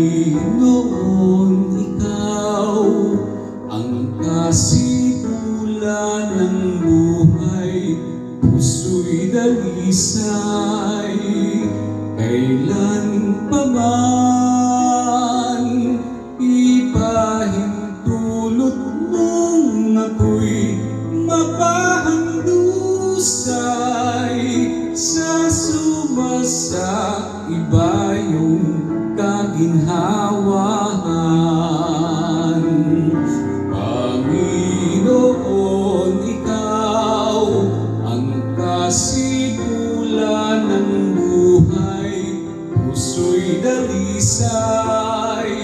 Panginoon, Ikaw ang kasimulan ng buhay, puso'y dalisay, kailan pa man ipahintulot mong ako'y mapahandusay sa sumasa iba yung kaginhawahan. Panginoon, Ikaw ang kasimulan ng buhay, puso'y dalisay,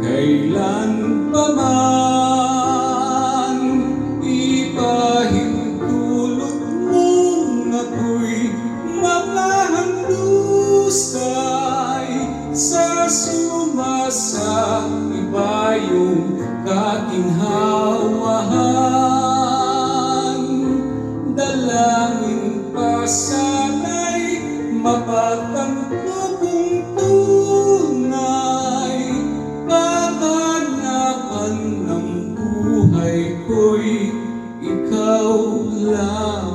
kailan pa man ipahintulot mong ako'y mapahandusay sa sumasa iba yung kaginhawahan. Dalangin pa sana'y mapagtanto kung tunay kaganapan ng buhay ko'y ikaw lamang.